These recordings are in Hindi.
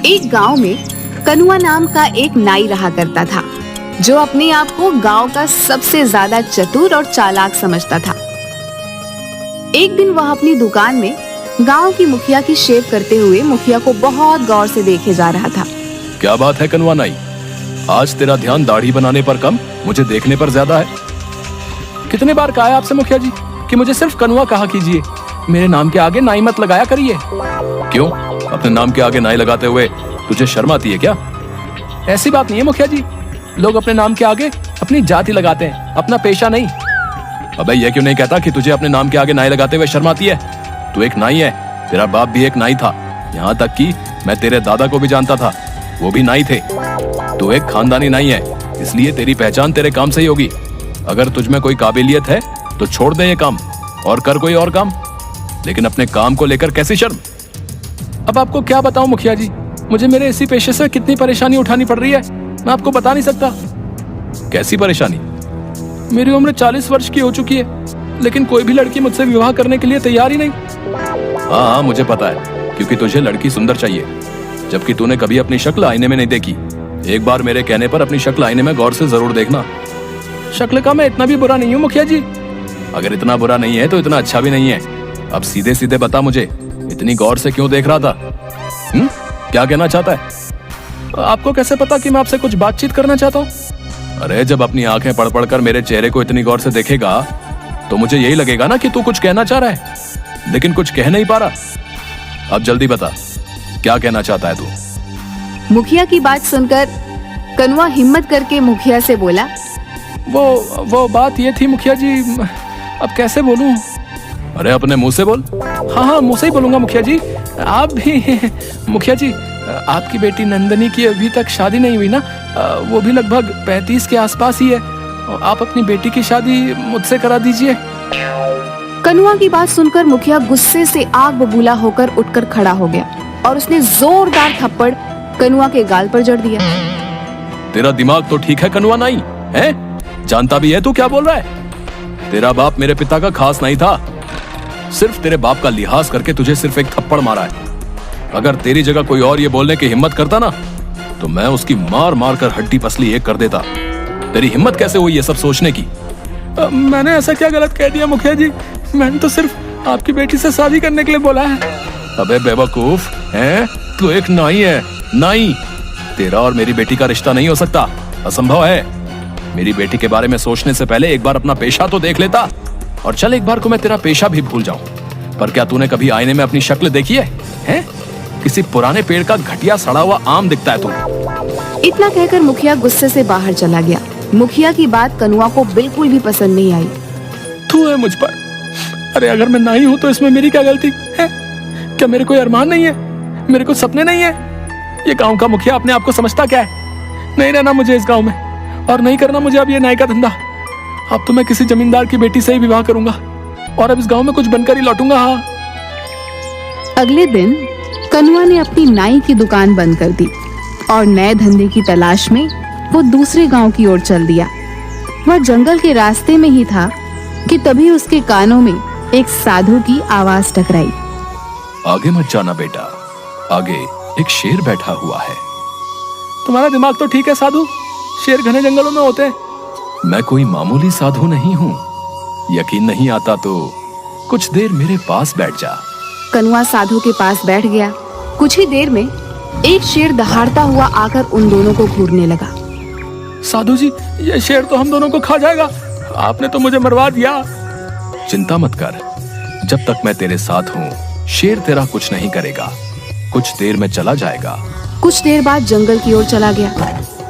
एक गांव में कनुआ नाम का एक नाई रहा करता था, जो अपने आप को गांव का सबसे ज्यादा चतुर और चालाक समझता था। एक दिन वह अपनी दुकान में गांव की मुखिया की शेव करते हुए मुखिया को बहुत गौर से देखे जा रहा था। क्या बात है कनुआ नाई, आज तेरा ध्यान दाढ़ी बनाने पर कम, मुझे देखने पर ज्यादा है। कितने बार कहा है आपसे मुखिया जी कि मुझे सिर्फ कनुआ कहा कीजिए, मेरे नाम के आगे नाई मत लगाया करिए। क्यों, अपने नाम के आगे नाई लगाते हुए तुझे शर्म आती है क्या? ऐसी बात नहीं है मुखिया जी, लोग अपने नाम के आगे अपनी जाति लगाते हैं, अपना पेशा नहीं। अबे ये क्यों नहीं कहता कि तुझे अपने नाम के आगे नाई लगाते हुए शर्म आती है? तू एक नाई है, तेरा बाप भी एक नाई था, यहाँ तक कि मैं तेरे दादा को भी जानता था, वो भी नाई थे। तू एक खानदानी नाई है, इसलिए तेरी पहचान तेरे काम से ही होगी। अगर तुझ में कोई काबिलियत है तो छोड़ दे ये काम और कर कोई और काम, लेकिन अपने काम को लेकर कैसी शर्म? अब आपको क्या बताऊं मुखिया जी, मुझे मेरे इसी पेशे से कितनी परेशानी उठानी पड़ रही है, मैं आपको बता नहीं सकता। कैसी परेशानी? मेरी उम्र 40 वर्ष की हो चुकी है, लेकिन कोई भी लड़की मुझसे विवाह करने के लिए तैयार ही नहीं। हाँ, मुझे पता है, क्योंकि तुझे लड़की सुंदर चाहिए, जबकि तूने कभी अपनी शक्ल आईने में नहीं देखी। एक बार मेरे कहने पर अपनी शक्ल आईने में गौर से जरूर देखना। शक्ल का मैं इतना भी बुरा नहीं हूँ मुखिया जी। अगर इतना बुरा नहीं है तो इतना अच्छा भी नहीं है। अब सीधे सीधे बता मुझे, इतनी गौर से क्यों देख रहा था? क्या कहना चाहता है? आपको कैसे पता कि मैं आपसे कुछ बातचीत करना चाहता हूँ? अरे जब अपनी आंखें पढ़ पढ़ कर मेरे चेहरे को इतनी गौर से देखेगा तो मुझे यही लगेगा ना कि तू कुछ कहना चाह रहा है, लेकिन कुछ कह नहीं पा रहा। अब जल्दी बता, क्या कहना चाहता है तू? मुखिया की बात सुनकर कनुआ हिम्मत करके मुखिया से बोला, वो बात ये थी मुखिया जी, अब कैसे बोलूं? अरे अपने मुंह से बोल। हाँ, मुंह से ही बोलूंगा मुखिया जी। आप भी मुखिया जी, आपकी बेटी नंदनी की अभी तक शादी नहीं हुई ना, वो भी लगभग 35 के आसपास ही है। आप अपनी बेटी की शादी मुझसे करा दीजिए। कनुआ की बात सुनकर मुखिया गुस्से से आग बबूला होकर उठकर खड़ा हो गया और उसने जोरदार थप्पड़ कनुआ के गाल पर जड़ दिया। तेरा दिमाग तो ठीक है कनुआ नाई, है? जानता भी है तू क्या बोल रहा है? तेरा बाप मेरे पिता का खास नहीं था, सिर्फ तेरे बाप का लिहाज करके तुझे सिर्फ एक थप्पड़ मारा है। अगर तेरी जगह कोई और ये बोलने की हिम्मत करता ना, तो मैं उसकी मार मार कर हड्डी पसली एक कर देता। तेरी हिम्मत कैसे हुई ये सब सोचने की? मैंने ऐसा क्या गलत कह दिया मुखिया जी? मैंने तो सिर्फ आपकी बेटी से शादी करने के लिए बोला है। अबे बेवकूफ, हैं? तू एक नाई है, नाई। तेरा और मेरी बेटी का रिश्ता नहीं हो सकता, असंभव है। मेरी बेटी के बारे में सोचने से पहले एक बार अपना पेशा तो देख लेता। और चल, एक बार को मैं तेरा पेशा भी भूल जाऊं, पर क्या तूने कभी आईने में अपनी शक्ल देखी है? हैं? किसी पुराने पेड़ का घटिया सड़ा हुआ आम दिखता है तू। इतना कहकर मुखिया गुस्से से बाहर चला गया। मुखिया की बात कनुआ को बिल्कुल भी पसंद नहीं आई। तू है मुझ पर, अरे अगर मैं नाई हूँ तो इसमें मेरी क्या गलती है? क्या मेरे कोई अरमान नहीं है? मेरे को सपने नहीं है? ये गांव का मुखिया अपने आप को समझता क्या है? नहीं रहना मुझे इस गांव में, और नहीं करना मुझे अब ये नाई का धंधा। अब तो मैं किसी जमींदार की बेटी से ही विवाह करूंगा और अब इस गांव में कुछ बनकर ही लौटूंगा। हाँ। अगले दिन कनुआ ने अपनी नाई की दुकान बंद कर दी और नए धंधे की तलाश में वो दूसरे गांव की ओर चल दिया। वह जंगल के रास्ते में ही था कि तभी उसके कानों में एक साधु की आवाज टकराई। आगे मत जाना बेटा, आगे एक शेर बैठा हुआ है। तुम्हारा दिमाग तो ठीक है साधु, शेर घने जंगलों में होते हैं। मैं कोई मामूली साधु नहीं हूँ, यकीन नहीं आता तो कुछ देर मेरे पास बैठ जा। कनुआ साधु के पास बैठ गया। कुछ ही देर में एक शेर दहाड़ता हुआ आकर उन दोनों को घूरने लगा। साधु जी, ये शेर तो हम दोनों को खा जाएगा, आपने तो मुझे मरवा दिया। चिंता मत कर, जब तक मैं तेरे साथ हूँ शेर तेरा कुछ नहीं करेगा, कुछ देर में चला जाएगा। कुछ देर बाद जंगल की ओर चला गया।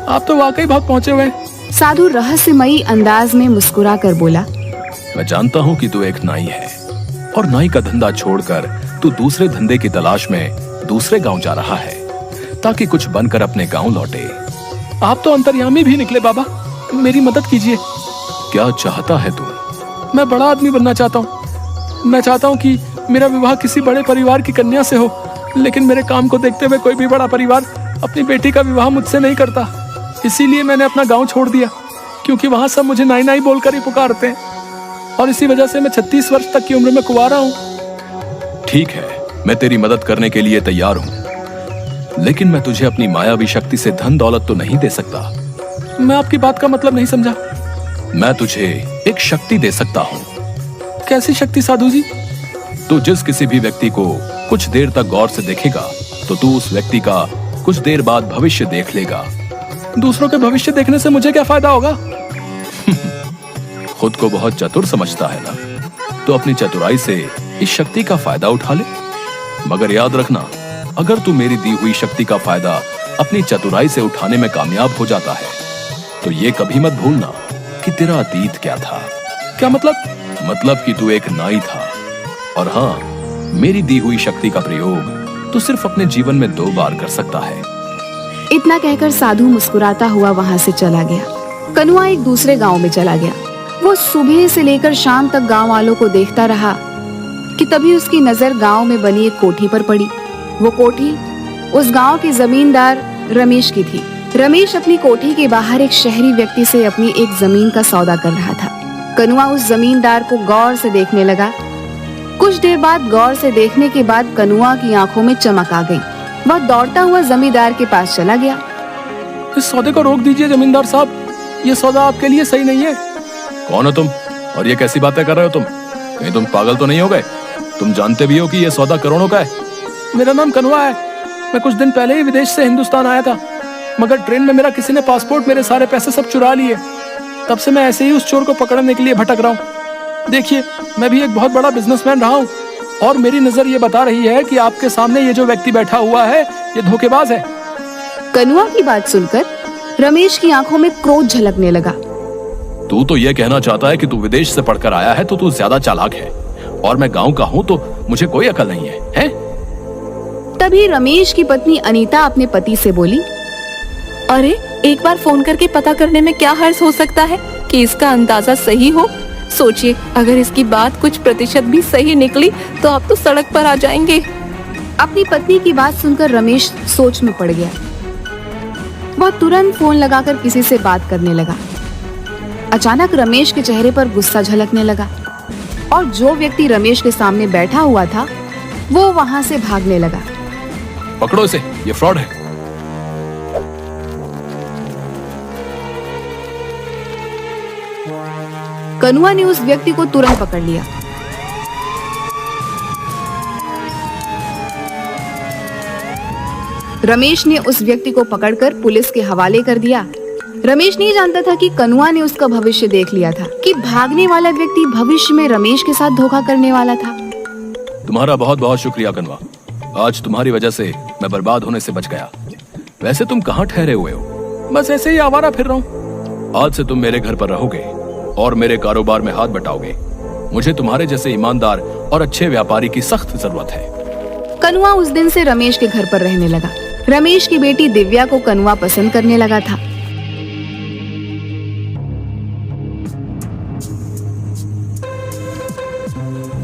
आप तो वाकई बहुत पहुंचे हुए। साधु रहस्यमयी अंदाज में मुस्कुरा कर बोला, मैं जानता हूँ कि तू एक नाई है और नाई का धंधा छोड़कर तू दूसरे धंधे की तलाश में दूसरे गांव जा रहा है ताकि कुछ बनकर अपने गांव लौटे। आप तो अंतर्यामी भी निकले बाबा, मेरी मदद कीजिए। क्या चाहता है तू? मैं बड़ा आदमी बनना चाहता हूँ। मैं चाहता हूँ कि मेरा विवाह किसी बड़े परिवार की कन्या से हो, लेकिन मेरे काम को देखते हुए कोई भी बड़ा परिवार अपनी बेटी का विवाह मुझसे नहीं करता। इसीलिए मैंने अपना गांव छोड़ दिया, क्योंकि वहां सब मुझे नाई नाई बोलकर ही पुकारते हैं, और इसी वजह से मैं 36 वर्ष तक की उम्र में कुंवारा हूँ। ठीक है, मैं तेरी मदद करने के लिए तैयार हूँ, लेकिन मैं तुझे अपनी मायावी शक्ति से धन दौलत तो नहीं दे सकता। मैं आपकी बात का मतलब नहीं समझा। मैं तुझे एक शक्ति दे सकता हूँ। कैसी शक्ति साधु जी? तू जिस किसी भी व्यक्ति को कुछ देर तक गौर से देखेगा तो तू उस व्यक्ति का कुछ देर बाद भविष्य देख लेगा। दूसरों के भविष्य देखने से मुझे क्या फायदा होगा? खुद को बहुत चतुर समझता है ना, तो अपनी चतुराई से इस शक्ति का फायदा उठा ले। मगर याद रखना, अगर तू मेरी दी हुई शक्ति का फायदा अपनी चतुराई से उठाने में कामयाब हो जाता है तो ये कभी मत भूलना कि तेरा अतीत क्या था। क्या मतलब? मतलब कि तू एक नाई था। और हाँ, मेरी दी हुई शक्ति का प्रयोग तू सिर्फ अपने जीवन में 2 बार कर सकता है। इतना कहकर साधु मुस्कुराता हुआ वहां से चला गया। कनुआ एक दूसरे गांव में चला गया। वो सुबह से लेकर शाम तक गांव वालों को देखता रहा कि तभी उसकी नजर गांव में बनी एक कोठी पर पड़ी। वो कोठी उस गांव के जमींदार रमेश की थी। रमेश अपनी कोठी के बाहर एक शहरी व्यक्ति से अपनी एक जमीन का सौदा कर रहा था। कनुआ उस जमींदार को गौर से देखने लगा। कुछ देर बाद गौर से देखने के बाद कनुआ की आंखों में चमक आ गई। वह दौड़ता हुआ जमींदार के पास चला गया। इस सौदे को रोक दीजिए जमींदार साहब, ये सौदा आपके लिए सही नहीं है। कौन हो तुम और ये कैसी बातें कर रहे हो तुम? कहीं तुम पागल तो नहीं हो गए? तुम जानते भी हो कि ये सौदा करोड़ों का है। मेरा नाम कनुआ है। मैं कुछ दिन पहले ही विदेश से हिंदुस्तान आया था, मगर ट्रेन में मेरा किसी ने पासपोर्ट, मेरे सारे पैसे सब चुरा लिए। तब से मैं ऐसे ही उस चोर को पकड़ने के लिए भटक रहा हूँ। देखिए, मैं भी एक बहुत बड़ा बिजनेसमैन रहा हूँ और मेरी नजर ये बता रही है कि आपके सामने ये जो व्यक्ति बैठा हुआ है ये धोखेबाज है। कनुआ की बात सुनकर रमेश की आंखों में क्रोध झलकने लगा। तू तो ये कहना चाहता है कि तू विदेश से पढ़कर आया है तो तू ज्यादा चालाक है और मैं गांव का हूँ तो मुझे कोई अकल नहीं है, हैं? तभी रमेश की पत्नी अनीता अपने पति से बोली, अरे एक बार फोन करके पता करने में क्या हर्ज हो सकता है कि इसका अंदाजा सही हो। सोचिए, अगर इसकी बात कुछ प्रतिशत भी सही निकली तो आप तो सड़क पर आ जाएंगे। अपनी पत्नी की बात सुनकर रमेश सोच में पड़ गया। वह तुरंत फोन लगाकर किसी से बात करने लगा। अचानक रमेश के चेहरे पर गुस्सा झलकने लगा और जो व्यक्ति रमेश के सामने बैठा हुआ था वो वहां से भागने लगा। पकड़ो इसे, ये फ्रॉड है। कनुआ ने उस व्यक्ति को तुरंत पकड़ लिया। रमेश ने उस व्यक्ति को पकड़कर पुलिस के हवाले कर दिया। रमेश नहीं जानता था कि कनुआ ने उसका भविष्य देख लिया था, कि भागने वाला व्यक्ति भविष्य में रमेश के साथ धोखा करने वाला था। तुम्हारा बहुत बहुत शुक्रिया कनुआ, आज तुम्हारी वजह से मैं बर्बाद होने से बच गया। वैसे तुम कहाँ ठहरे हुए हो? बस ऐसे ही आवारा फिर रहा हूँ। आज से तुम मेरे घर पर रहोगे और मेरे कारोबार में हाथ बटाओगे। मुझे तुम्हारे जैसे ईमानदार और अच्छे व्यापारी की सख्त जरूरत है। कनुआ उस दिन से रमेश के घर पर रहने लगा। रमेश की बेटी दिव्या को कनुआ पसंद करने लगा था।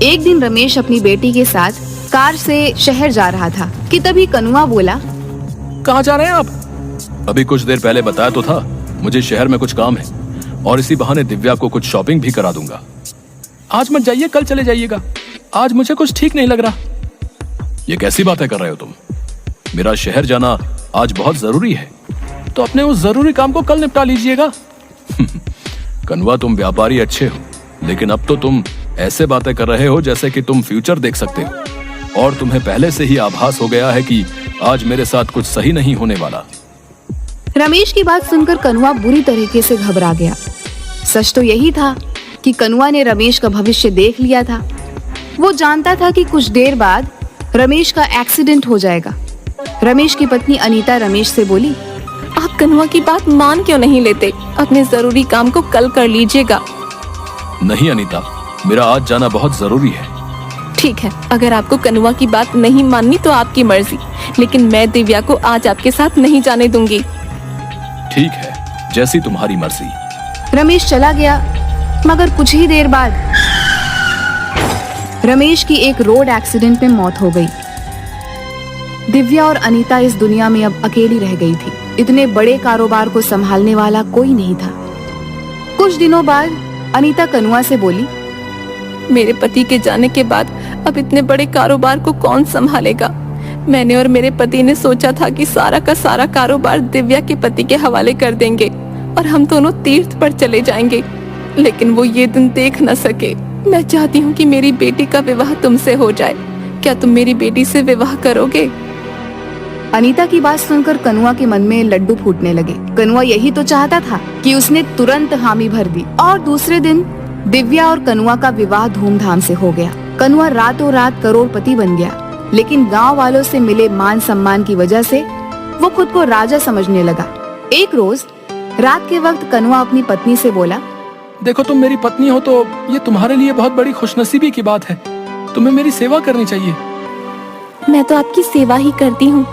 एक दिन रमेश अपनी बेटी के साथ कार से शहर जा रहा था कि तभी कनुआ बोला, कहाँ जा रहे हैं आप? अभी कुछ देर पहले बताया तो था, मुझे शहर में कुछ काम है और इसी बहाने दिव्या को कुछ शॉपिंग भी करा दूंगा। आज मत जाइए, कल चले जाइएगा। आज मुझे कुछ ठीक नहीं लग रहा। ये कैसी बातें कर रहे हो तुम? मेरा शहर जाना आज बहुत जरूरी है, तो अपने उस जरूरी काम को कल निपटा लीजिएगा। कनुआ, तुम व्यापारी अच्छे हो, लेकिन अब तो तुम ऐसे बातें कर रहे हो जैसे कि तुम फ्यूचर देख सकते हो और तुम्हें पहले से ही आभास हो गया है कि आज मेरे साथ कुछ सही नहीं होने वाला। रमेश की बात सुनकर कनुआ बुरी तरीके से घबरा गया। सच तो यही था कि कनुआ ने रमेश का भविष्य देख लिया था। वो जानता था कि कुछ देर बाद रमेश का एक्सीडेंट हो जाएगा। रमेश की पत्नी अनीता रमेश से बोली, आप कनुआ की बात मान क्यों नहीं लेते? अपने जरूरी काम को कल कर लीजिएगा। नहीं अनीता, मेरा आज जाना बहुत जरूरी है। ठीक है, अगर आपको कनुआ की बात नहीं माननी तो आपकी मर्जी, लेकिन मैं दिव्या को आज आपके साथ नहीं जाने दूंगी। ठीक है, जैसी तुम्हारी मर्जी। रमेश चला गया, मगर कुछ ही देर बाद रमेश की एक रोड एक्सीडेंट में मौत हो गई। दिव्या और अनीता इस दुनिया में अब अकेली रह गई थी। इतने बड़े कारोबार को संभालने वाला कोई नहीं था। कुछ दिनों बाद अनीता कनुआ से बोली, मेरे पति के जाने के बाद अब इतने बड़े कारोबार को कौन संभालेगा? मैंने और मेरे पति ने सोचा था कि सारा का सारा कारोबार दिव्या के पति के हवाले कर देंगे और हम दोनों तीर्थ पर चले जाएंगे, लेकिन वो ये दिन देख न सके। मैं चाहती हूँ कि मेरी बेटी का विवाह तुमसे हो जाए। क्या तुम मेरी बेटी से विवाह करोगे? अनीता की बात सुनकर कनुआ के मन में लड्डू फूटने लगे। कनुआ यही तो चाहता था कि उसने तुरंत हामी भर दी और दूसरे दिन दिव्या और कनुआ का विवाह धूमधाम से हो गया। कनुआ रातों रात करोड़पति बन गया, लेकिन गांव वालों से मिले मान सम्मान की वजह से वो खुद को राजा समझने लगा। एक रोज रात के वक्त कनुआ अपनी पत्नी से बोला, देखो तुम मेरी पत्नी हो तो ये तुम्हारे लिए बहुत बड़ी खुशनसीबी की बात है। तुम्हें मेरी सेवा करनी चाहिए। मैं तो आपकी सेवा ही करती हूँ।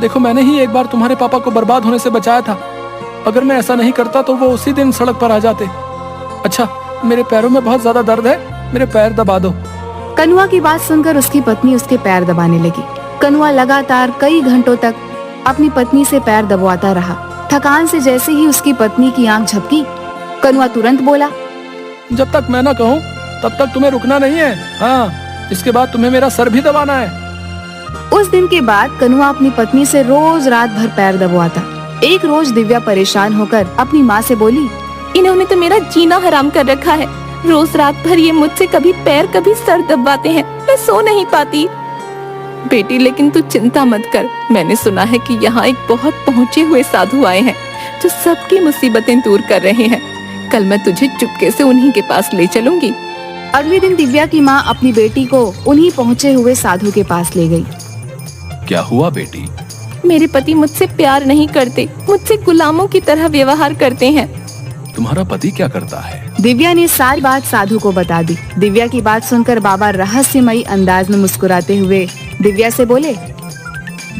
देखो मैंने ही एक बार तुम्हारे पापा को बर्बाद होने से बचाया था। अगर मैं ऐसा नहीं करता तो वो उसी दिन सड़क पर आ जाते। अच्छा, मेरे पैरों में बहुत ज्यादा दर्द है, मेरे पैर दबा दो। कनुआ की बात सुनकर उसकी पत्नी उसके पैर दबाने लगी। कनुआ लगातार कई घंटों तक अपनी पत्नी से पैर दबवाता रहा। थकान से जैसे ही उसकी पत्नी की आंख झपकी, कनुआ तुरंत बोला, जब तक मैं ना कहूँ तब तक तुम्हें रुकना नहीं है। हाँ, इसके बाद तुम्हें मेरा सर भी दबाना है। उस दिन के बाद कनुआ अपनी पत्नी से रोज रात भर पैर दबवाता। एक रोज दिव्या परेशान होकर अपनी माँ से बोली, इन्होंने तो मेरा जीना हराम कर रखा है। रोज रात भर ये मुझसे कभी पैर कभी सर दबाते हैं, मैं सो नहीं पाती। बेटी, लेकिन तू चिंता मत कर। मैंने सुना है कि यहाँ एक बहुत पहुँचे हुए साधु आए हैं जो सबकी मुसीबतें दूर कर रहे हैं। कल मैं तुझे चुपके से उन्हीं के पास ले चलूंगी। अगले दिन दिव्या की माँ अपनी बेटी को उन्हीं पहुँचे हुए साधु के पास ले गई। क्या हुआ बेटी? मेरे पति मुझसे प्यार नहीं करते, मुझसे गुलामों की तरह व्यवहार करते हैं। तुम्हारा पति क्या करता है? दिव्या ने सारी बात साधु को बता दी। दिव्या की बात सुनकर बाबा रहस्यमयी अंदाज में मुस्कुराते हुए दिव्या से बोले,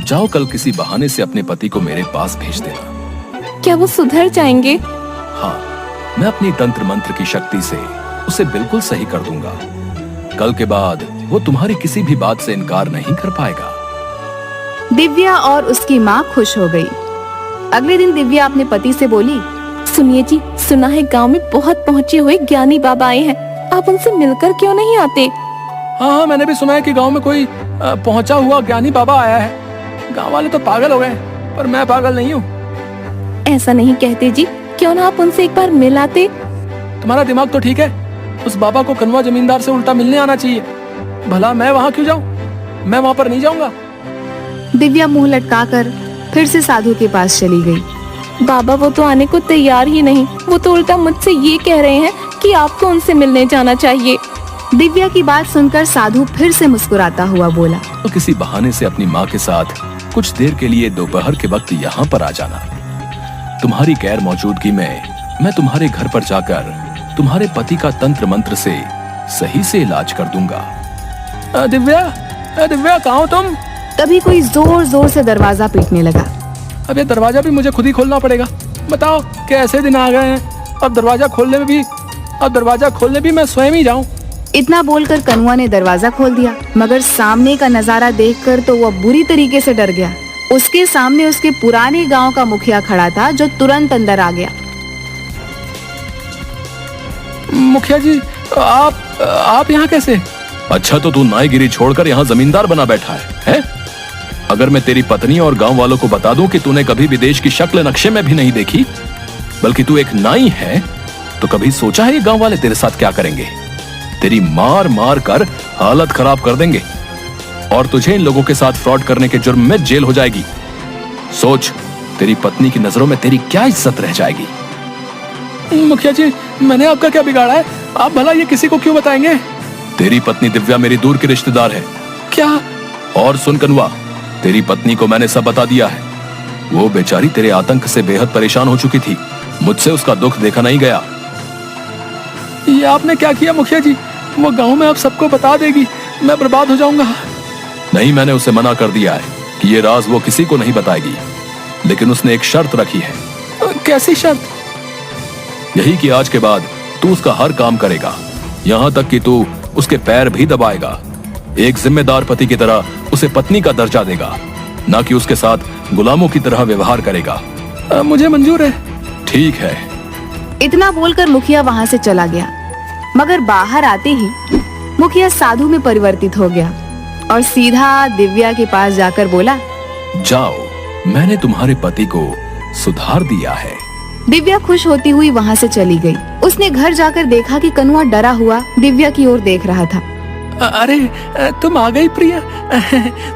जाओ कल किसी बहाने से अपने पति को मेरे पास भेज देना। क्या वो सुधर जाएंगे? हाँ, मैं अपनी तंत्र मंत्र की शक्ति से उसे बिल्कुल सही कर दूंगा। कल के बाद वो तुम्हारी किसी भी बात से इनकार नहीं कर पाएगा। दिव्या और उसकी माँ खुश हो गई। अगले दिन दिव्या अपने पति से बोली, सुनिए जी, सुना है गांव में बहुत पहुँचे हुए ज्ञानी बाबा आए हैं, आप उनसे मिलकर क्यों नहीं आते? हाँ, मैंने भी सुना है कि गांव में कोई पहुंचा हुआ ज्ञानी बाबा आया है। गांव वाले तो पागल हो गए, पर मैं पागल नहीं हूँ। ऐसा नहीं कहते जी, क्यों ना आप उनसे एक बार मिल आते? तुम्हारा दिमाग तो ठीक है। उस बाबा को कनुआ जमींदार से उल्टा मिलने आना चाहिए। भला मैं वहाँ क्यों जाऊँ? मैं वहाँ पर नहीं जाऊंगा। दिव्या मुंह लटकाकर फिर से साधु के पास चली गई। बाबा वो तो आने को तैयार ही नहीं, वो तो उल्टा मुझसे ये कह रहे हैं कि आपको उनसे मिलने जाना चाहिए। दिव्या की बात सुनकर साधु फिर से मुस्कुराता हुआ बोला, तो किसी बहाने से अपनी माँ के साथ कुछ देर के लिए दोपहर के वक्त यहाँ पर आ जाना। तुम्हारी गैर मौजूदगी में मैं तुम्हारे घर पर जाकर तुम्हारे पति का तंत्र मंत्र से सही से इलाज कर दूंगा। दिव्या, दिव्या कहाँ हो तुम? तभी कोई जोर जोर से दरवाजा पीटने लगा। अब ये दरवाजा भी मुझे खुद ही खोलना पड़ेगा। बताओ कैसे दिन आ गए हैं। अब दरवाजा खोलने भी मैं स्वयं ही जाऊं। इतना बोलकर कनुआ ने दरवाजा खोल दिया, मगर सामने का नजारा देखकर तो वह बुरी तरीके से डर गया। उसके सामने उसके पुराने गांव का मुखिया खड़ा था, जो तुरंत अंदर आ गया। मुखिया जी, आप यहाँ कैसे? अच्छा, तो तू नाईगिरी छोड़कर यहाँ जमींदार बना बैठा है? अगर मैं तेरी पत्नी और गांव वालों को बता दूं कि तूने कभी विदेश की शक्ल नक्शे में भी नहीं देखी, बल्कि तू एक नाई है, तो कभी सोचा है ये गांव वाले तेरे साथ क्या करेंगे? तेरी मार मार कर हालत खराब कर देंगे और तुझे इन लोगों के साथ फ्रॉड करने के जुर्म में जेल हो जाएगी। सोच, तेरी पत्नी की नजरों में तेरी क्या इज्जत रह जाएगी। मुखिया जी, मैंने आपका क्या बिगाड़ा है? आप भला ये किसी को क्यों बताएंगे? तेरी पत्नी दिव्या मेरी दूर की रिश्तेदार है। क्या? और सुन कनुआ, तेरी पत्नी को मैंने सब बता दिया है। वो बेचारी तेरे आतंक से बेहद परेशान हो चुकी थी। मुझसे उसका दुख देखा नहीं गया। ये आपने क्या किया मुखिया जी? वो गांव में अब सबको बता देगी, मैं बर्बाद हो जाऊंगा। नहीं, मैंने उसे मना कर दिया है कि ये राज वो किसी को नहीं बताएगी, लेकिन उसने एक शर्त रखी है। कैसी शर्त? यही कि आज के बाद तू उसका हर काम करेगा, यहाँ तक कि तू उसके पैर भी दबाएगा। एक जिम्मेदार पति की तरह उसे पत्नी का दर्जा देगा, ना कि उसके साथ गुलामों की तरह व्यवहार करेगा। मुझे मंजूर है। ठीक है। इतना बोलकर मुखिया वहाँ से चला गया, मगर बाहर आते ही मुखिया साधु में परिवर्तित हो गया। और सीधा दिव्या के पास जाकर बोला, जाओ, मैंने तुम्हारे पति को सुधार दिया है। दिव्या खुश होती हुई वहाँ से चली गई। उसने घर जाकर देखा कि कनुआ डरा हुआ दिव्या की ओर देख रहा था। अरे तुम आ गई प्रिया,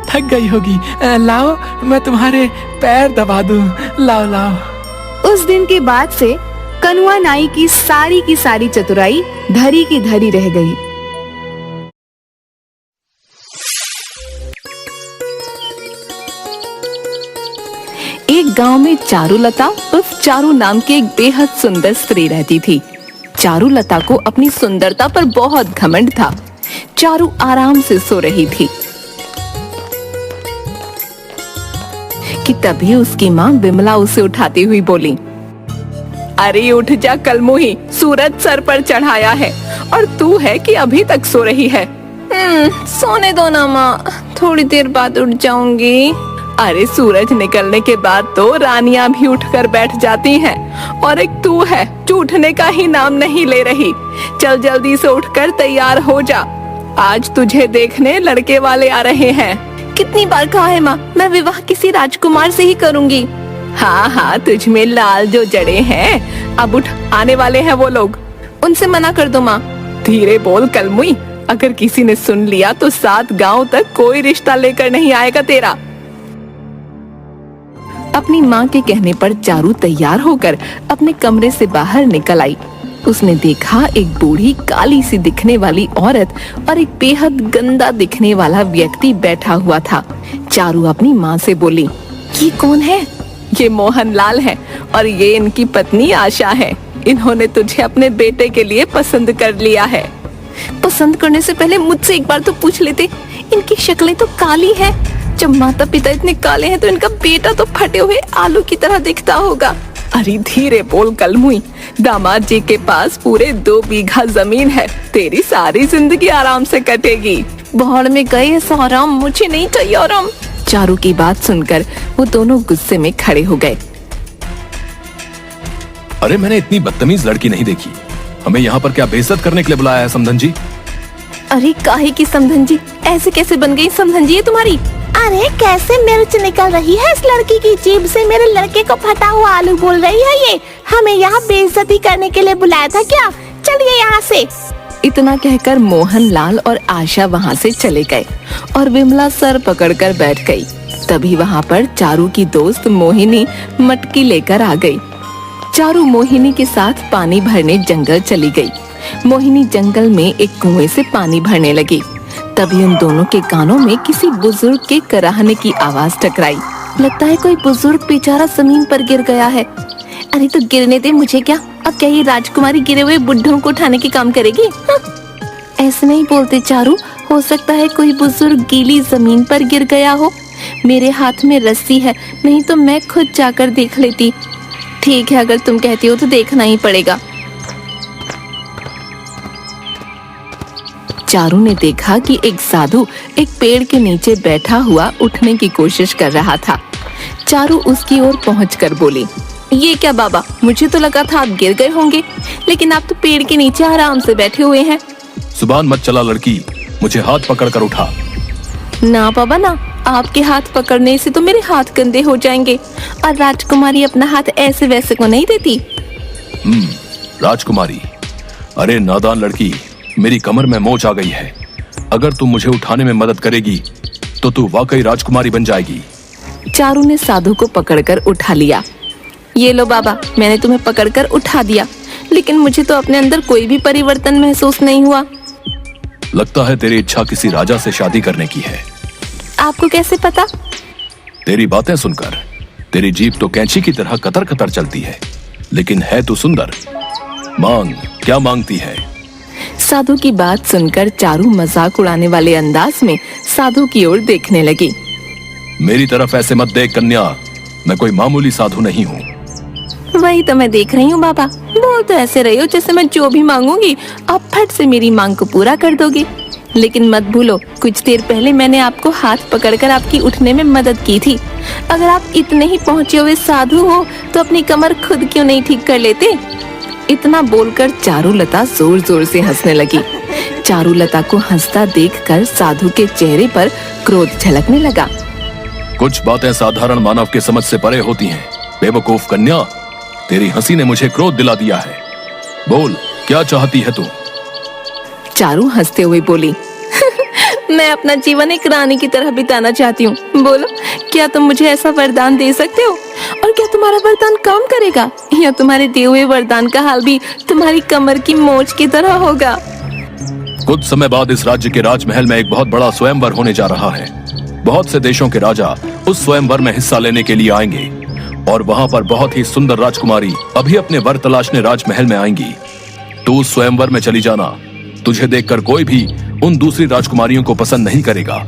थक गई होगी, लाओ मैं तुम्हारे पैर दबा दूं, लाओ लाओ। उस दिन के बाद से कनुआ नाई की सारी चतुराई धरी की धरी रह गई। एक गांव में चारुलता उर्फ चारू नाम की एक बेहद सुंदर स्त्री रहती थी। चारुलता को अपनी सुंदरता पर बहुत घमंड था। चारू आराम से सो रही थी कि तभी उसकी माँ विमला उसे उठाती हुई बोली, अरे उठ जा कलमुही, सूरज सर पर चढ़ाया है और तू है कि अभी तक सो रही है। सोने दो ना माँ, थोड़ी देर बाद उठ जाऊंगी। अरे सूरज निकलने के बाद तो रानियां भी उठकर बैठ जाती हैं और एक तू है जो उठने का ही नाम नहीं ले रही। चल जल्दी से उठकर तैयार हो जा, आज तुझे देखने लड़के वाले आ रहे हैं। कितनी बार कहा है माँ, मैं विवाह किसी राजकुमार से ही करूंगी। हाँ हाँ, तुझ में लाल जो जड़े हैं, अब उठ, आने वाले हैं वो लोग, उनसे मना कर दो माँ। धीरे बोल कलमुई, अगर किसी ने सुन लिया तो 7 गांव तक कोई रिश्ता लेकर नहीं आएगा तेरा। अपनी माँ के कहने पर चारू तैयार होकर अपने कमरे से बाहर निकल आई। उसने देखा एक बूढ़ी काली सी दिखने वाली औरत और एक बेहद गंदा दिखने वाला व्यक्ति बैठा हुआ था। चारू अपनी माँ से बोली, ये कौन है? ये मोहनलाल है और ये इनकी पत्नी आशा है। इन्होंने तुझे अपने बेटे के लिए पसंद कर लिया है। पसंद करने से पहले मुझसे एक बार तो पूछ लेते, इनकी शक्लें तो काली है। जब माता पिता इतने काले हैं तो इनका बेटा तो फटे हुए आलू की तरह दिखता होगा। अरे धीरे बोल कलमुई, दामाद जी के पास पूरे 2 बीघा जमीन है, तेरी सारी जिंदगी आराम से कटेगी। बाहर में गए ऐसा आराम मुझे नहीं चाहिए आराम। चारू की बात सुनकर वो दोनों गुस्से में खड़े हो गए। अरे मैंने इतनी बदतमीज लड़की नहीं देखी। हमें यहाँ पर क्या बेइज्जत करने के लिए बुलाया है समधन जी? अरे काहे की समधन जी, ऐसे कैसे बन गई समधन जी ये तुम्हारी? अरे कैसे मिर्च निकल रही है इस लड़की की जीभ से, मेरे लड़के को फटा हुआ आलू बोल रही है ये। हमें यहाँ बेइज्जती करने के लिए बुलाया था क्या? चलिए यहाँ से। इतना कहकर मोहनलाल और आशा वहाँ से चले गए और विमला सर पकड़कर बैठ गई। तभी वहाँ पर चारू की दोस्त मोहिनी मटकी लेकर आ गई। चारू मोहिनी के साथ पानी भरने जंगल चली गई। मोहिनी जंगल में एक कुएं से पानी भरने लगी। तभी उन दोनों के कानों में किसी बुजुर्ग के कराहने की आवाज टकराई। लगता है कोई बुजुर्ग बेचारा जमीन पर गिर गया है। अरे तो गिरने दे, मुझे क्या, अब क्या ये राजकुमारी गिरे हुए बुढ़ों को उठाने की काम करेगी? ऐसे नहीं बोलते चारू, हो सकता है कोई बुजुर्ग गीली जमीन पर गिर गया हो। मेरे हाथ में रस्सी है, नहीं तो मैं खुद जाकर देख लेती। ठीक है, अगर तुम कहती हो तो देखना ही पड़ेगा। चारू ने देखा कि एक साधु एक पेड़ के नीचे बैठा हुआ उठने की कोशिश कर रहा था। चारू उसकी ओर पहुंचकर बोली, ये क्या बाबा, मुझे तो लगा था आप गिर गए होंगे, लेकिन आप तो पेड़ के नीचे आराम से बैठे हुए हैं। सुभान मत चला लड़की, मुझे हाथ पकड़ कर उठा। ना बाबा ना, आपके हाथ पकड़ने से तो मेरे हाथ गंदे हो जाएंगे और राजकुमारी अपना हाथ ऐसे वैसे को नहीं देती। राजकुमारी? अरे नादान लड़की, मेरी कमर में मोच आ गई है। अगर तुम मुझे उठाने में मदद करेगी तो तू वाकई राजकुमारी बन जाएगी। चारू ने साधु को पकड़कर उठा लिया। ये लो बाबा, मैंने तुम्हें पकड़कर उठा दिया, लेकिन मुझे तो अपने अंदर कोई भी परिवर्तन महसूस नहीं हुआ। लगता है तेरी इच्छा किसी राजा से शादी करने की है। आपको कैसे पता? तेरी बातें सुनकर। तेरी जीभ तो कैंची की तरह कतर कतर चलती है, लेकिन है तू सुंदर। मांग, क्या मांगती है? साधु की बात सुनकर चारू मजाक उड़ाने वाले अंदाज में साधु की ओर देखने लगी। मेरी तरफ ऐसे मत देख कन्या, मैं कोई मामूली साधु नहीं हूँ। वही तो मैं देख रही हूँ बाबा, बोल तो ऐसे रही हो जैसे मैं जो भी मांगूंगी आप फट से मेरी मांग को पूरा कर दोगी। लेकिन मत भूलो, कुछ देर पहले मैंने आपको हाथ पकड़कर आपकी उठने में मदद की थी। अगर आप इतने ही पहुँचे हुए साधु हो तो अपनी कमर खुद क्यों नहीं ठीक कर लेते? इतना बोलकर चारुलता जोर जोर से हंसने लगी। चारुलता को हंसता देखकर साधु के चेहरे पर क्रोध झलकने लगा। कुछ बातें साधारण मानव के समझ से परे होती हैं। बेवकूफ कन्या, तेरी हंसी ने मुझे क्रोध दिला दिया है। बोल, क्या चाहती है तू? चारू हंसते हुए बोली, मैं अपना जीवन एक रानी की तरह बिताना चाहती हूँ। बोलो, क्या तुम मुझे ऐसा वरदान दे सकते हो? और क्या तुम्हारा वरदान काम करेगा, या तुम्हारे दिए हुए वरदान का हाल भी तुम्हारी कमर की मोच की तरह होगा? कुछ समय बाद इस राज्य के राजमहल में एक बहुत बड़ा स्वयंवर होने जा रहा है। बहुत से देशों के राजा उस स्वयंवर में हिस्सा लेने के लिए आएंगे और वहाँ पर बहुत ही सुंदर राजकुमारी अभी अपने वर तलाशने राजमहल में आएंगी। तू उस स्वयंवर में चली जाना। तुझे देखकर कोई भी उन दूसरी राजकुमारियों को पसंद नहीं करेगा।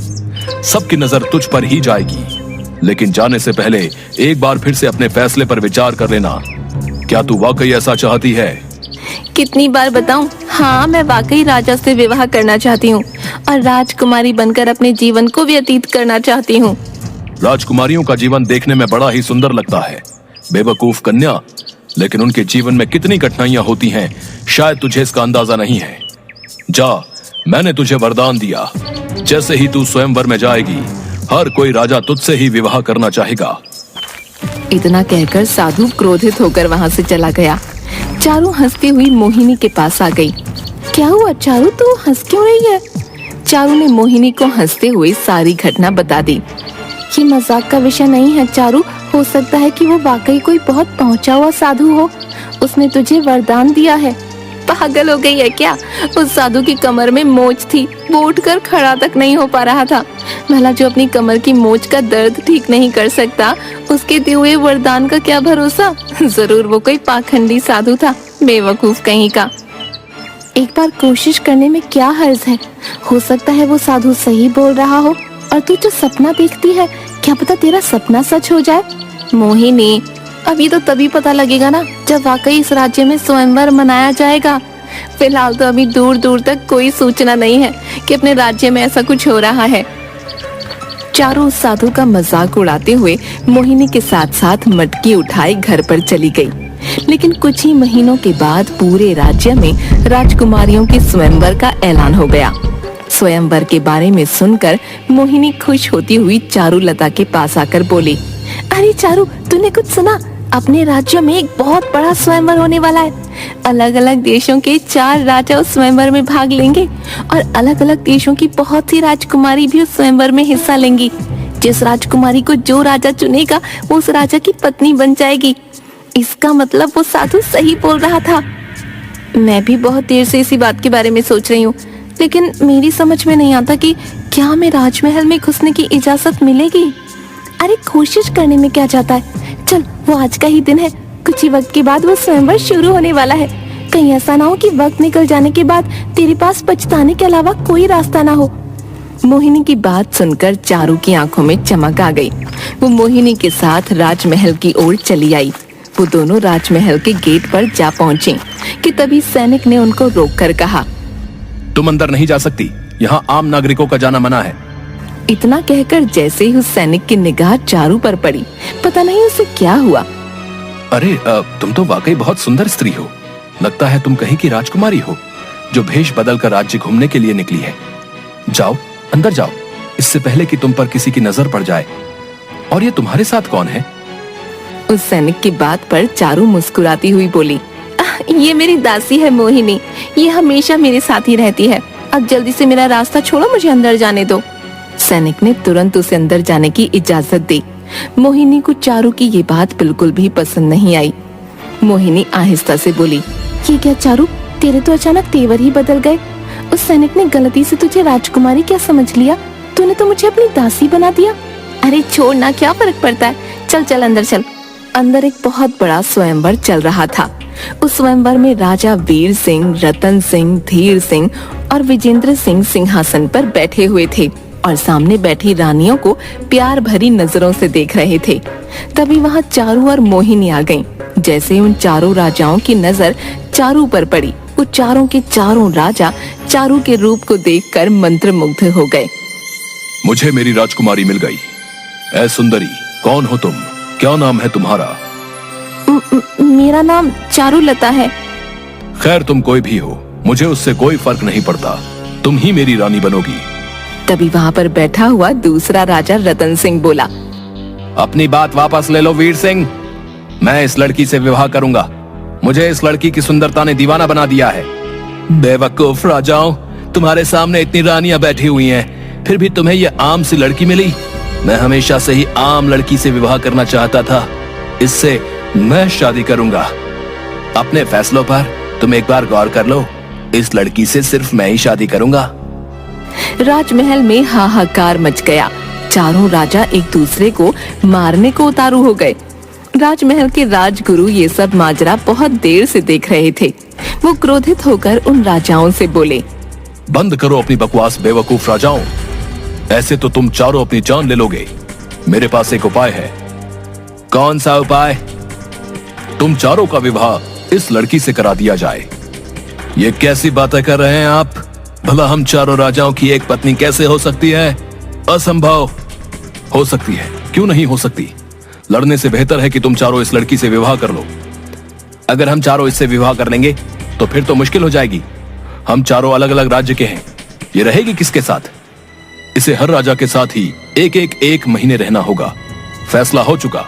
सबकी नजर तुझ पर ही जाएगी। लेकिन जाने से पहले एक बार फिर से अपने फैसले पर विचार कर लेना। क्या तू वाकई ऐसा चाहती है? कितनी बार बताऊं? हाँ, मैं वाकई राजा से विवाह करना चाहती हूँ और राजकुमारी बनकर अपने जीवन को व्यतीत करना चाहती हूँ। राजकुमारियों का जीवन देखने में बड़ा ही सुंदर लगता है, बेवकूफ कन्या, लेकिन उनके जीवन में कितनी कठिनाइयां होती हैं, शायद तुझे इसका अंदाजा नहीं है। जा, मैंने तुझे वरदान दिया। जैसे ही तू स्वयंवर में जाएगी, हर कोई राजा तुझसे ही विवाह करना चाहेगा। इतना कहकर साधु क्रोधित होकर वहाँ से चला गया। चारू हंसती हुई मोहिनी के पास आ गई। क्या हुआ चारू, तू हंस क्यों रही है? चारू ने मोहिनी को हंसते हुए सारी घटना बता दी। ये मजाक का विषय नहीं है चारू, हो सकता है कि वो वाकई कोई बहुत पहुंचा हुआ साधु हो। उसने तुझे वरदान दिया है। पागल हो गई है क्या? उस साधु की कमर में मोच थी, वो उठकर खड़ा तक नहीं हो पा रहा था। भला जो अपनी कमर की मोच का दर्द ठीक नहीं कर सकता, उसके दिए हुए वरदान का क्या भरोसा? जरूर वो कोई पाखंडी साधु था, बेवकूफ कहीं का। एक बार कोशिश करने में क्या हर्ज है? हो सकता है वो साधु सही बोल रहा हो और तू जो सपना देखती है, क्या पता तेरा सपना सच हो जाए। मोहिनी, अभी तो तभी पता लगेगा ना जब वाकई इस राज्य में स्वयंवर मनाया जाएगा। फिलहाल तो अभी दूर दूर तक कोई सूचना नहीं है कि अपने राज्य में ऐसा कुछ हो रहा है। चारू उस साधु का मजाक उड़ाते हुए मोहिनी के साथ साथ मटकी उठाए घर पर चली गई। लेकिन कुछ ही महीनों के बाद पूरे राज्य में राजकुमारियों के स्वयंवर का ऐलान हो गया। स्वयंवर के बारे में सुनकर मोहिनी खुश होती हुई चारुलता के पास आकर बोली, अरे चारू, तूने कुछ सुना? अपने राज्य में एक बहुत बड़ा स्वयंवर होने वाला है। अलग अलग देशों के 4 राजा उस स्वयंवर में भाग लेंगे और अलग अलग देशों की बहुत सी राजकुमारी भी उस स्वयंवर में हिस्सा लेंगी। जिस राजकुमारी को जो राजा चुनेगा, वो उस राजा की पत्नी बन जाएगी। इसका मतलब वो साधु सही बोल रहा था। मैं भी बहुत देर से इसी बात के बारे में सोच रही हूँ, लेकिन मेरी समझ में नहीं आता कि क्या हमें राजमहल में घुसने की इजाजत मिलेगी। अरे कोशिश करने में क्या जाता है, चल, वो आज का ही दिन है। कुछ ही वक्त के बाद वो स्वयंवर शुरू होने वाला है। कहीं ऐसा ना हो कि वक्त निकल जाने के बाद तेरे पास पछताने के अलावा कोई रास्ता ना हो। मोहिनी की बात सुनकर चारू की आंखों में चमक आ गई। वो मोहिनी के साथ राजमहल की ओर चली आई। वो दोनों राजमहल के गेट पर जा पहुँचे कि तभी सैनिक ने उनको रोककर कहा, तुम अंदर नहीं जा सकती, यहाँ आम नागरिकों का जाना मना है। इतना कहकर जैसे ही उस सैनिक की निगाह चारू पर पड़ी, पता नहीं उसे क्या हुआ। अरे तुम तो वाकई बहुत सुंदर स्त्री हो। लगता है तुम कहीं की राजकुमारी हो जो भेष बदल कर राज्य घूमने के लिए निकली है। जाओ, अंदर जाओ, इससे पहले कि तुम पर किसी की नजर पड़ जाए। और ये तुम्हारे साथ कौन है? उस सैनिक की बात पर चारू मुस्कुराती हुई बोली, ये मेरी दासी है मोहिनी। ये हमेशा मेरे साथ ही रहती है। अब जल्दी से मेरा रास्ता छोड़ो, मुझे अंदर जाने दो। सैनिक ने तुरंत उसे अंदर जाने की इजाजत दी। मोहिनी को चारू की ये बात बिल्कुल भी पसंद नहीं आई। मोहिनी आहिस्ता से बोली, ये क्या चारू, तेरे तो अचानक तेवर ही बदल गए। उस सैनिक ने गलती से तुझे राजकुमारी क्या समझ लिया? तूने तो मुझे अपनी दासी बना दिया। अरे छोड़ ना, क्या फर्क पड़ता है, चल चल अंदर चल। अंदर एक बहुत बड़ा स्वयंवर चल रहा था। उस स्वयंवर में राजा वीर सिंह, रतन सिंह, धीर सिंह और विजेंद्र सिंह सिंहासन पर बैठे हुए थे और सामने बैठी रानियों को प्यार भरी नजरों से देख रहे थे। तभी वहाँ चारू और मोहिनी आ गईं। जैसे ही उन चारों राजाओं की नजर चारू पर पड़ी, वो चारों के चारों राजा चारू के रूप को देखकर मंत्रमुग्ध हो गए। मुझे मेरी राजकुमारी मिल गई। ऐ सुंदरी, कौन हो तुम? क्या नाम है तुम्हारा? मेरा नाम चारुलता है। खैर, तुम कोई भी हो, मुझे उससे कोई फर्क नहीं पड़ता, तुम ही मेरी रानी बनोगी। तभी वहाँ पर बैठा हुआ दूसरा राजा रतन सिंह बोला, अपनी बात वापस ले लो वीर सिंह, मैं इस लड़की से विवाह करूंगा। मुझे इस लड़की की सुंदरता ने दीवाना बना दिया है। बेवकूफ राजाओं, तुम्हारे सामने इतनी रानियां बैठी हुई हैं, फिर भी तुम्हें ये आम सी लड़की मिली। मैं हमेशा से ही आम लड़की से विवाह करना चाहता था, इससे मैं शादी करूंगा। अपने फैसलों पर तुम एक बार गौर कर लो, इस लड़की से सिर्फ मैं ही शादी करूंगा। राजमहल में हाहाकार मच गया। चारों राजा एक दूसरे को मारने को उतारू हो गए। राजमहल के राजगुरु ये सब माजरा बहुत देर से देख रहे थे। वो क्रोधित होकर उन राजाओं से बोले, बंद करो अपनी बकवास बेवकूफ राजाओं, ऐसे तो तुम चारों अपनी जान ले लोगे। मेरे पास एक उपाय है। कौन सा उपाय? तुम चारों का विवाह इस लड़की से करा दिया जाए। ये कैसी बातें कर रहे हैं आप? भला हम चारों राजाओं की एक पत्नी कैसे हो सकती है? असंभव। हो सकती है, क्यों नहीं हो सकती? लड़ने से बेहतर है कि तुम चारों इस लड़की से विवाह कर लो। अगर हम चारों इससे विवाह कर लेंगे तो फिर तो मुश्किल हो जाएगी। हम चारों अलग अलग राज्य के हैं, ये रहेगी किसके साथ? इसे हर राजा के साथ ही एक महीने रहना होगा। फैसला हो चुका।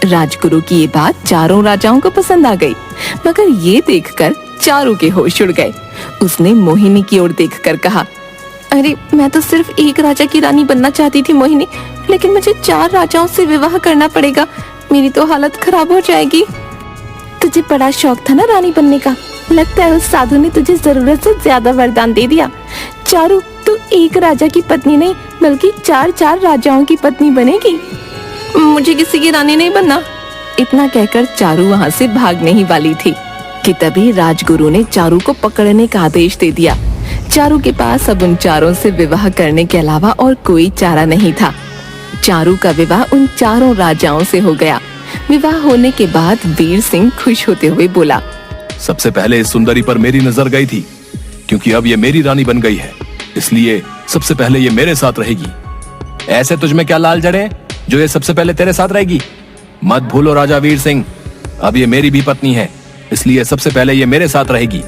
राजगुरु की ये बात चारों राजाओं को पसंद आ गई, मगर ये देखकर चारों के होश उड़ गए। उसने मोहिनी की ओर देखकर कहा, अरे मैं तो सिर्फ एक राजा की रानी बनना चाहती थी मोहिनी, लेकिन मुझे 4 राजाओं से विवाह करना पड़ेगा। मेरी तो हालत खराब हो जाएगी। तुझे बड़ा शौक था ना रानी बनने का, लगता है उस साधु ने तुझे जरूरत से ज्यादा वरदान दे दिया। चारू, तू एक राजा की पत्नी नहीं बल्कि 4 राजाओं की पत्नी बनेगी। मुझे किसी की रानी नहीं बनना। इतना कहकर चारू वहाँ से भागने ही वाली थी कि तभी राजगुरु ने चारू को पकड़ने का आदेश दे दिया। चारू के पास अब उन चारों से विवाह करने के अलावा और कोई चारा नहीं था। चारू का विवाह उन चारों राजाओं से हो गया। विवाह होने के बाद वीर सिंह खुश होते हुए बोला, सबसे पहले इस सुंदरी पर मेरी नजर गई थी, क्योंकि अब ये मेरी रानी बन गई है, इसलिए सबसे पहले ये मेरे साथ रहेगी। ऐसे तुझमें क्या लाल जड़े जो ये सबसे पहले तेरे साथ रहेगी? मत भूलो राजा वीर सिंह, अब ये मेरी भी पत्नी है, इसलिए सबसे पहले ये मेरे साथ रहेगी।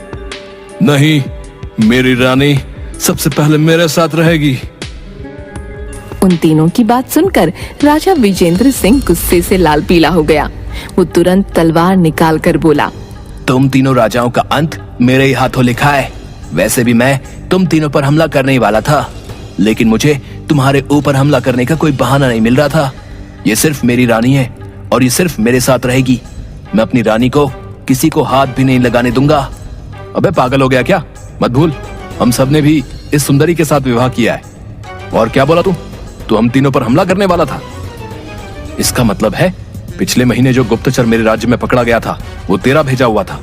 नहीं, मेरी रानी सबसे पहले मेरे साथ रहेगी। उन तीनों की बात सुनकर राजा विजेंद्र सिंह गुस्से से लाल पीला हो गया। वो तुरंत तलवार निकाल कर बोला, तुम तीनों राजाओं का अंत मेरे ही हाथों लिखा है। वैसे भी मैं तुम तीनों पर हमला करने ही वाला था, लेकिन मुझे तुम्हारे ऊपर हमला करने का कोई बहाना नहीं मिल रहा था। ये सिर्फ मेरी रानी है और ये सिर्फ मेरे साथ रहेगी। मैं अपनी रानी को किसी को हाथ भी नहीं लगाने दूंगा। अबे पागल हो गया क्या? मत भूल, हम सब ने भी इस सुंदरी के साथ विवाह किया है। और क्या बोला तू हम तीनों पर हमला करने वाला था? इसका मतलब है पिछले महीने जो गुप्तचर मेरे राज्य में पकड़ा गया था वो तेरा भेजा हुआ था।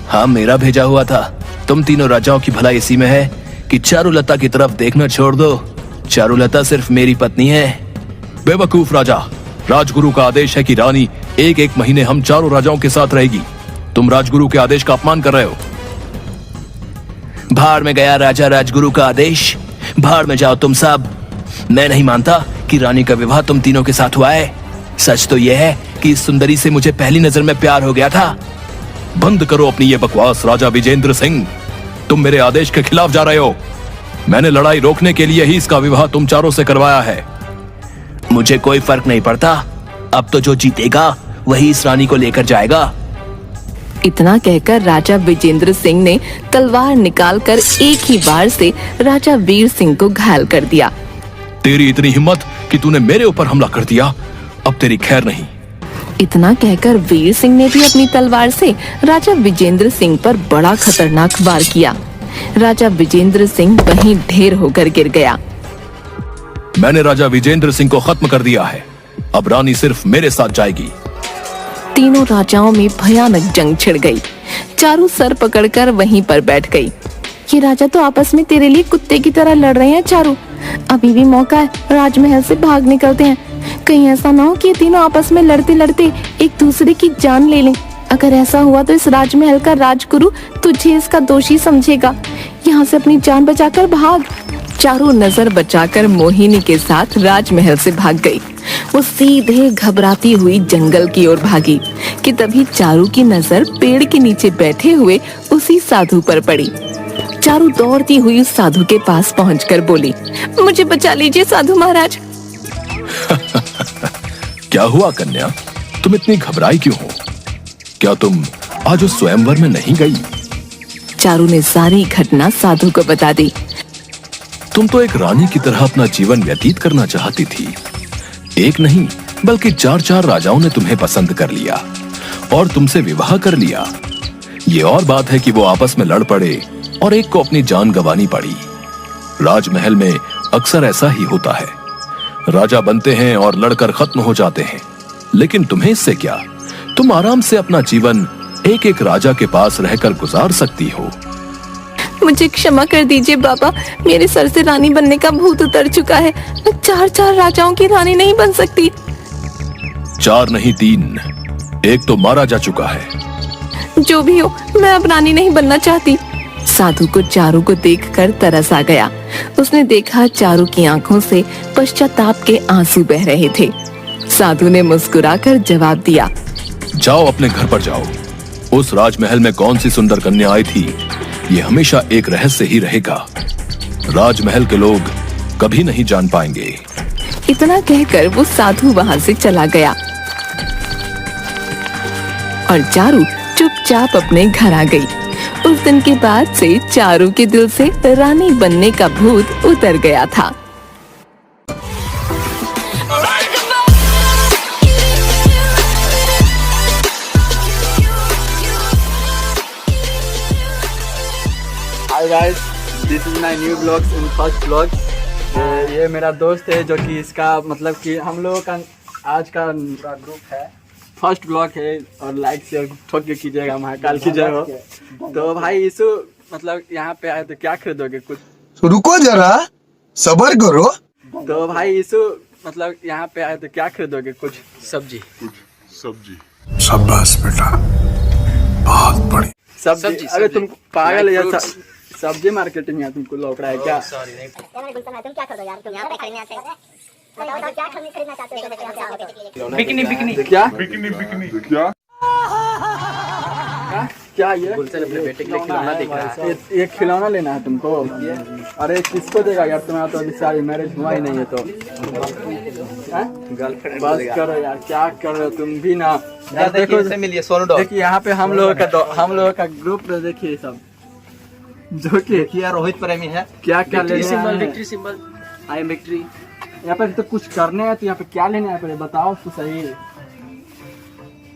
हाँ, मेरा भेजा हुआ था। तुम तीनों राजाओं की भलाई इसी में है कि चारुलता की तरफ देखना छोड़ दो। चारुलता सिर्फ मेरी पत्नी है। बेवकूफ राजा, राजगुरु का आदेश है कि रानी एक महीने हम चारों राजाओं के साथ रहेगी। तुम राजगुरु के आदेश का अपमान कर रहे हो। भाड़ में गया राजा राजगुरु का आदेश, भाड़ में जाओ तुम सब। मैं नहीं मानता कि रानी का विवाह तुम तीनों के साथ हुआ है। सच तो यह है कि इस सुंदरी से मुझे पहली नजर में प्यार हो गया था। बंद करो अपनी ये बकवास राजा विजेंद्र सिंह, तुम मेरे आदेश के खिलाफ जा रहे हो। मैंने लड़ाई रोकने के लिए ही इसका विवाह तुम चारों से करवाया है। मुझे कोई फर्क नहीं पड़ता, अब तो जो जीतेगा वही इस रानी को लेकर जाएगा। इतना कहकर राजा विजेंद्र सिंह ने तलवार निकालकर एक ही बार से राजा वीर सिंह को घायल कर दिया। तेरी इतनी हिम्मत कि तूने मेरे ऊपर हमला कर दिया, अब तेरी खैर नहीं। इतना कहकर वीर सिंह ने भी अपनी तलवार से राजा विजेंद्र सिंह पर बड़ा खतरनाक वार किया। राजा विजेंद्र सिंह वहीं ढेर होकर गिर गया। मैंने राजा विजेंद्र सिंह को खत्म कर दिया है, अब रानी सिर्फ मेरे साथ जाएगी। तीनों राजाओं में भयानक जंग छिड़ गई। चारू सर पकड़कर वहीं पर बैठ गई। ये राजा तो आपस में तेरे लिए कुत्ते की तरह लड़ रहे हैं चारू। अभी भी मौका है, राजमहल से भाग निकलते हैं। कहीं ऐसा ना हो कि ये तीनों आपस में लड़ते लड़ते एक दूसरे की जान ले लें। अगर ऐसा हुआ तो इस राजमहल का राजगुरु तुझे इसका दोषी समझेगा। यहाँ से अपनी जान बचाकर भाग। चारू नजर बचाकर मोहिनी के साथ राजमहल से भाग गई। वो सीधे घबराती हुई जंगल की ओर भागी कि तभी चारू की नजर पेड़ के नीचे बैठे हुए उस उसी साधु पर पड़ी। चारू दौड़ती हुई उस साधु के पास पहुंचकर बोली, मुझे बचा लीजिए साधु महाराज। क्या हुआ कन्या, तुम इतनी घबराई क्यों हो? क्या तुम आज उस स्वयंवर में नहीं गई? चारू ने सारी घटना साधु को बता दी। तुम तो एक रानी की तरह अपना जीवन व्यतीत करना चाहती थी। एक नहीं बल्कि 4 राजाओं ने तुम्हें पसंद कर लिया और तुमसे विवाह कर लिया। ये और बात है कि वो आपस में लड़ पड़े और एक को अपनी जान गंवानी पड़ी। राजमहल में अक्सर ऐसा ही होता है, राजा बनते हैं और लड़कर खत्म हो जाते हैं। लेकिन तुम्हें इससे क्या, तुम आराम से अपना जीवन एक एक राजा के पास रहकर गुजार सकती हो। मुझे क्षमा कर दीजिए बाबा, मेरे सर से रानी बनने का भूत उतर चुका है। मैं 4 राजाओं की रानी नहीं बन सकती। 4 नहीं 3, एक तो मारा जा चुका है। जो भी हो, मैं अब रानी नहीं बनना चाहती। साधु को चारू को देखकर तरस आ गया। उसने देखा चारू की आंखों से पश्चाताप के आंसू बह रहे थे। साधु ने मुस्कुराकर जवाब दिया, जाओ अपने घर पर जाओ। उस राजमहल में कौन सी सुंदर कन्या आई थी, ये हमेशा एक रहस्य ही रहेगा। राजमहल के लोग कभी नहीं जान पाएंगे। इतना कहकर वो साधु वहां से चला गया और चारू चुपचाप अपने घर आ गई। उस दिन के बाद से चारू के दिल से रानी बनने का भूत उतर गया था। Hi guys, this is my new vlogs in first vlog। ये मेरा दोस्त है जो कि इसका मतलब कि हम लोगों का आज का पूरा ग्रुप है। फर्स्ट ब्लॉग है और लाइक शेयर ठोक के कीजिएगा, महाकाल की जय हो। तो भाई यीशु मतलब यहाँ पे आए तो क्या खरीदोगे कुछ? तो रुको जरा, सब्र करो। तो भाई यीशु मतलब यहाँ पे आए तो क्या खरीदोगे कुछ? सब्जी। शाबाश बेटा, बहुत बड़ी सब्जी। अरे तुम पागल है यार, सब्जी मार्केटिंग है, तुमको लौक रहा है क्या? तुम क्या करो यार, तुम यहाँ पे खरीदने आते हो? बताओ क्या खरीदना चाहते हो? बिकनी क्या? क्या ये गुलशन अपने बेटे के लिए खिलौना देख रहा है। ये खिलौना लेना है तुमको? अरे किसको देगा यार, तुम्हारा तो अभी सारी मैरिज हुआ ही नहीं है। तो गर्लफ्रेंड बस करो यार, क्या कर रहे हो तुम भी ना यार। देखो से मिलिए सोनू डॉग। देखिए यहाँ पे हम लोगों का ग्रुप देखिए सब, जो कि यार रोहित प्रेमी है। क्या क्या लेना है। Victory symbol, I am victory. यहाँ पे तो कुछ करने हैं, तो यहाँ पे क्या लेना है पहले बताओ तो सही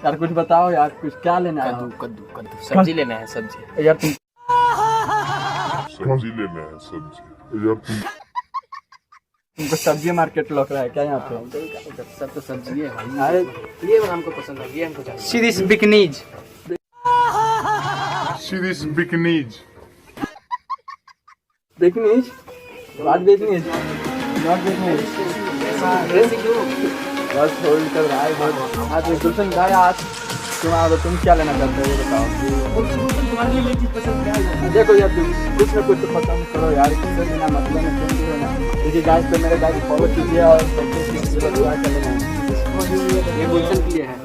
यार, कुछ बताओ यार, कुछ क्या लेना है? कद्दू सब्जी लेना है, सब्जी यार तुम तुमको सब्जी मार्केट लग रहा है क्या यहाँ पे? सब तो सब्जी है भाई। अरे ये वाला हमको पसंद है, ये हमको चाहिए। सीरीज बिकनीज बिकनीज बात बिकनीज नॉट बिकनीज। बस होल्ड कर रहा है बहुत। आज गुलशन भाई आज तुम क्या लेना चाहते हो ये बताओ। देखो यार तुम कुछ ना कुछ तो पसंद करो यार, किससे बिना मतलब में तुम भी हो ना। देखिए गाइस पे मेरे गाइस फॉलो कीजिए और ये गुलशन के लिए है।